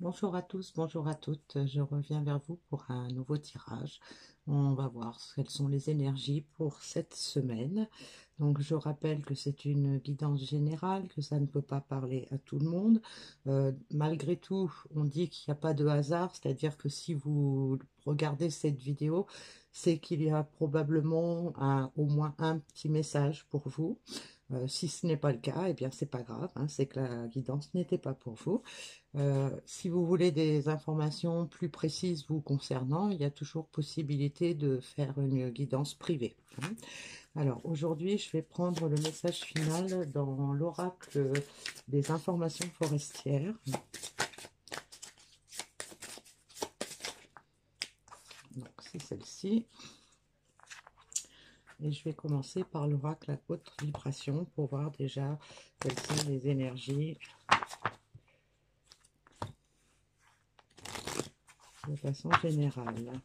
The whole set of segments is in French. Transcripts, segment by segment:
Bonjour à tous, bonjour à toutes. Je reviens vers vous pour un nouveau tirage. On va voir quelles sont les énergies pour cette semaine. Donc, je rappelle que c'est une guidance générale, que ça ne peut pas parler à tout le monde. Malgré tout, on dit qu'il n'y a pas de hasard, c'est-à-dire que si vous regardez cette vidéo, c'est qu'il y a probablement au moins un petit message pour vous. Si ce n'est pas le cas, eh bien c'est pas grave, hein, c'est que la guidance n'était pas pour vous. Si vous voulez des informations plus précises vous concernant, il y a toujours possibilité de faire une guidance privée, hein. Alors aujourd'hui, je vais prendre le message final dans l'oracle des informations forestières. Donc c'est celle-ci. Et je vais commencer par l'oracle à haute vibration pour voir déjà quelles sont les énergies de façon générale.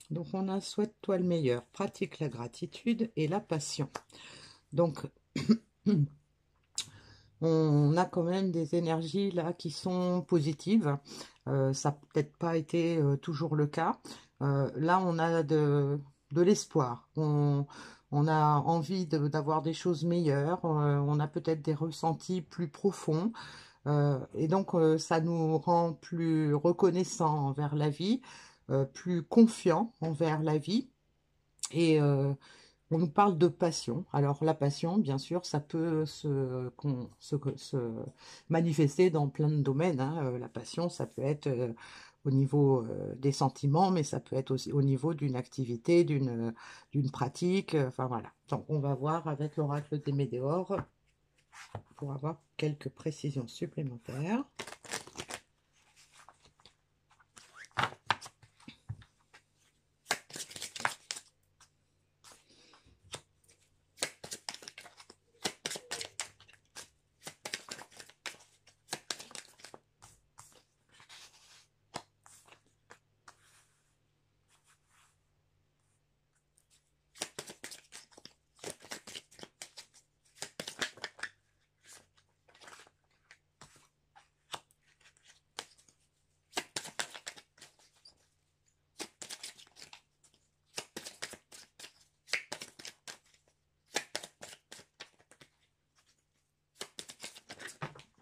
Donc on a souhaite-toi le meilleur, pratique la gratitude et la passion. Donc on a quand même des énergies là qui sont positives. Ça n'a peut-être pas été toujours le cas. Là on a de l'espoir. On a envie d'avoir des choses meilleures. On a peut-être des ressentis plus profonds. Et donc ça nous rend plus reconnaissants envers la vie, plus confiants envers la vie. Et on nous parle de passion. Alors la passion, bien sûr, ça peut se manifester dans plein de domaines, hein. La passion, ça peut être au niveau des sentiments, mais ça peut être aussi au niveau d'une activité, d'une pratique. Enfin voilà. Donc on va voir avec l'oracle des Météores pour avoir quelques précisions supplémentaires.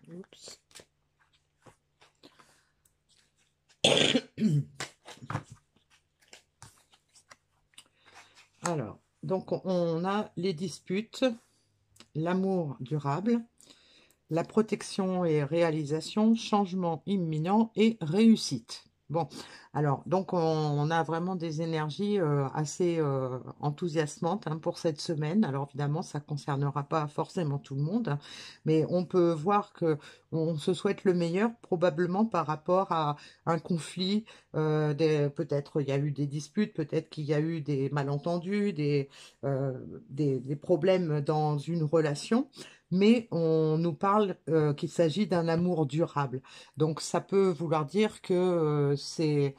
Oups. Alors, donc on a les disputes, l'amour durable, la protection et réalisation, changement imminent et réussite. Bon, alors, donc on a vraiment des énergies assez enthousiasmantes, hein, pour cette semaine. Alors évidemment, ça ne concernera pas forcément tout le monde, hein, mais on peut voir que on se souhaite le meilleur probablement par rapport à un conflit. Peut-être il y a eu des disputes, peut-être qu'il y a eu des malentendus, des problèmes dans une relation, mais on nous parle qu'il s'agit d'un amour durable. Donc ça peut vouloir dire que c'est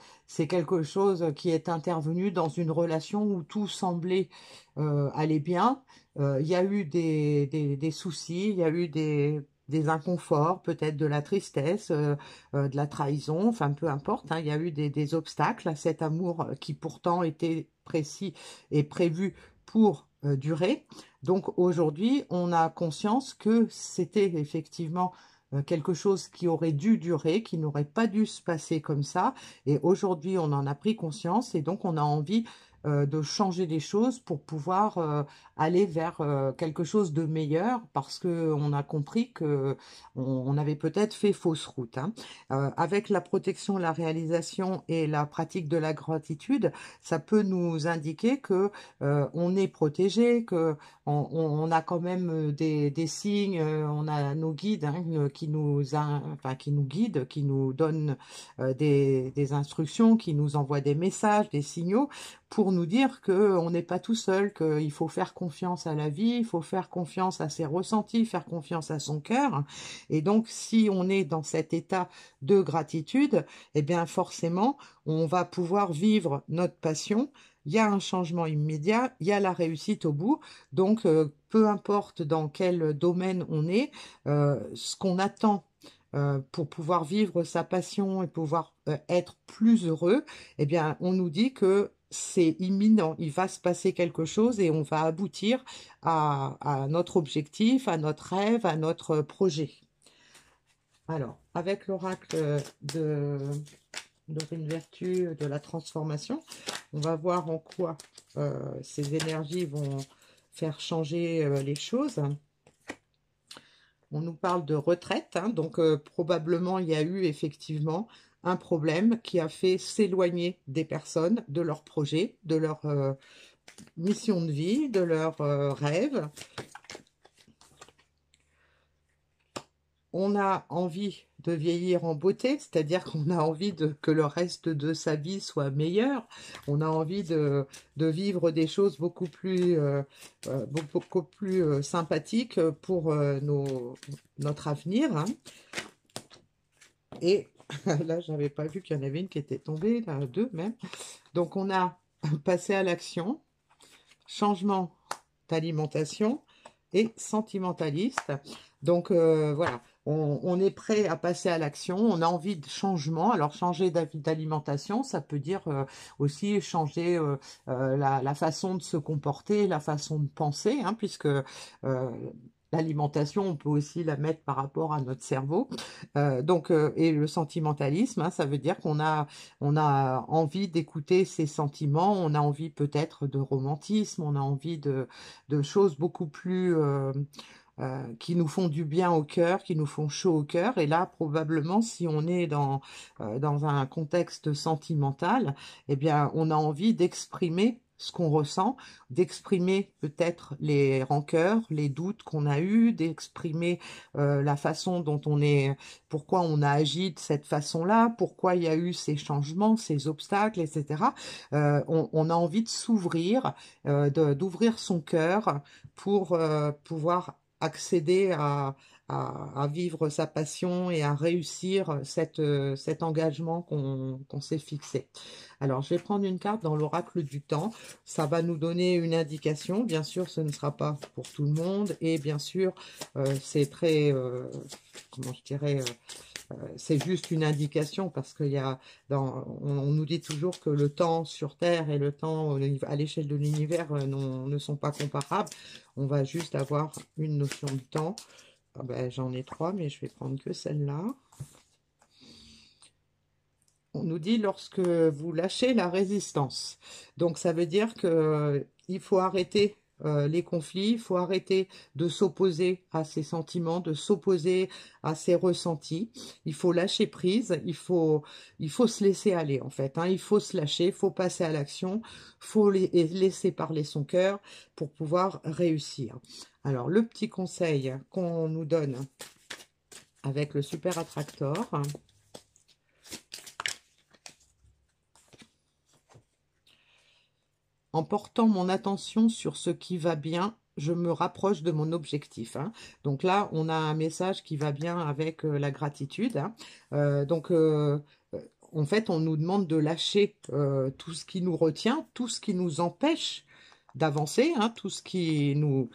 quelque chose qui est intervenu dans une relation où tout semblait aller bien. Il y a eu des soucis, il y a eu des inconforts, peut-être de la tristesse, de la trahison, enfin peu importe, hein, il y a eu des obstacles à cet amour qui pourtant était précis et prévu pour durer. Donc aujourd'hui, on a conscience que c'était effectivement quelque chose qui aurait dû durer, qui n'aurait pas dû se passer comme ça. Et aujourd'hui, on en a pris conscience et donc on a envie de changer les choses pour pouvoir aller vers quelque chose de meilleur, parce qu'on a compris que on avait peut-être fait fausse route, hein. Avec la protection, la réalisation et la pratique de la gratitude, ça peut nous indiquer que on est protégé, que on a quand même des signes, on a nos guides, hein, enfin, qui nous guident, qui nous donnent des instructions, qui nous envoient des messages, des signaux, pour nous dire qu'on n'est pas tout seul, qu'il faut faire confiance à la vie, il faut faire confiance à ses ressentis, faire confiance à son cœur. Et donc, si on est dans cet état de gratitude, eh bien forcément, on va pouvoir vivre notre passion. Il y a un changement immédiat, il y a la réussite au bout. Donc, peu importe dans quel domaine on est, ce qu'on attend pour pouvoir vivre sa passion et pouvoir être plus heureux, eh bien, on nous dit que c'est imminent, il va se passer quelque chose et on va aboutir à notre objectif, à notre rêve, à notre projet. Alors, avec l'oracle Dorine Vertu de la transformation, on va voir en quoi ces énergies vont faire changer les choses. On nous parle de retraite, hein, donc probablement il y a eu effectivement un problème qui a fait s'éloigner des personnes, de leur projet, de leur mission de vie, de leurs rêves. On a envie de vieillir en beauté, c'est-à-dire qu'on a envie que le reste de sa vie soit meilleur. On a envie de vivre des choses beaucoup plus sympathiques pour notre avenir, hein. Et là, j'avais pas vu qu'il y en avait une qui était tombée, là, deux même. Donc, on a passé à l'action, changement d'alimentation et sentimentaliste. Donc, voilà. On est prêt à passer à l'action, on a envie de changement. Alors, changer d'alimentation, ça peut dire aussi changer la façon de se comporter, la façon de penser, hein, puisque l'alimentation, on peut aussi la mettre par rapport à notre cerveau. Et le sentimentalisme, hein, ça veut dire on a envie d'écouter ses sentiments, on a envie peut-être de romantisme, on a envie de choses beaucoup plus qui nous font du bien au cœur, qui nous font chaud au cœur. Et là, probablement, si on est dans un contexte sentimental, eh bien, on a envie d'exprimer ce qu'on ressent, d'exprimer peut-être les rancœurs, les doutes qu'on a eus, d'exprimer la façon dont pourquoi on a agi de cette façon-là, pourquoi il y a eu ces changements, ces obstacles, etc. On a envie de s'ouvrir, d'ouvrir son cœur pour pouvoir accéder à vivre sa passion et à réussir cet engagement qu'on s'est fixé. Alors, je vais prendre une carte dans l'oracle du temps. Ça va nous donner une indication. Bien sûr, ce ne sera pas pour tout le monde. Et bien sûr, c'est très, comment je dirais, c'est juste une indication parce qu'il y a, on nous dit toujours que le temps sur Terre et le temps à l'échelle de l'univers ne sont pas comparables. On va juste avoir une notion de temps. Ah ben, j'en ai trois, mais je vais prendre que celle-là. On nous dit lorsque vous lâchez la résistance. Donc ça veut dire que il faut arrêter les conflits, il faut arrêter de s'opposer à ses sentiments, de s'opposer à ses ressentis. Il faut lâcher prise, il faut se laisser aller en fait, hein. Il faut se lâcher, il faut passer à l'action, il faut laisser parler son cœur pour pouvoir réussir. Alors le petit conseil qu'on nous donne avec le super attractor. En portant mon attention sur ce qui va bien, je me rapproche de mon objectif, hein. Donc là, on a un message qui va bien avec la gratitude, hein. En fait, on nous demande de lâcher tout ce qui nous retient, tout ce qui nous empêche d'avancer, hein, tout ce qui nous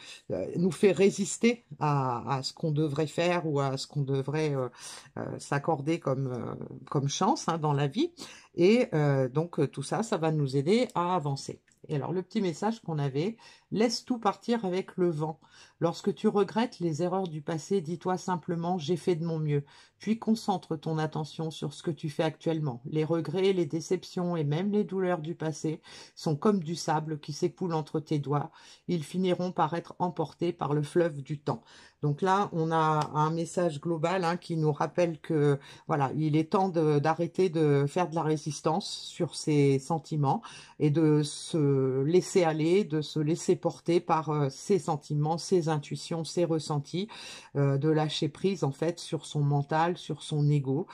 fait résister à ce qu'on devrait faire ou à ce qu'on devrait s'accorder comme chance, hein, dans la vie. Et donc, tout ça, ça va nous aider à avancer. Et alors, le petit message qu'on avait, laisse tout partir avec le vent. Lorsque tu regrettes les erreurs du passé, dis-toi simplement, j'ai fait de mon mieux. puis concentre ton attention sur ce que tu fais actuellement. Les regrets, les déceptions et même les douleurs du passé sont comme du sable qui s'écoule entre tes doigts. Ils finiront par être emportés par le fleuve du temps. Donc là, on a un message global hein, qui nous rappelle que voilà, il est temps d'arrêter de faire de la résistance sur ces sentiments et de se laisser aller, de se laisser porter par ses sentiments, ses intuitions, ses ressentis, de lâcher prise en fait sur son mental, sur son ego,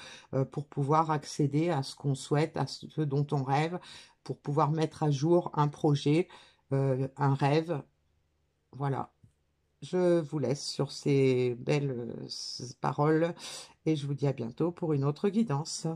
pour pouvoir accéder à ce qu'on souhaite, à ce dont on rêve, pour pouvoir mettre à jour un projet, un rêve. Voilà. Je vous laisse sur ces belles paroles et je vous dis à bientôt pour une autre guidance.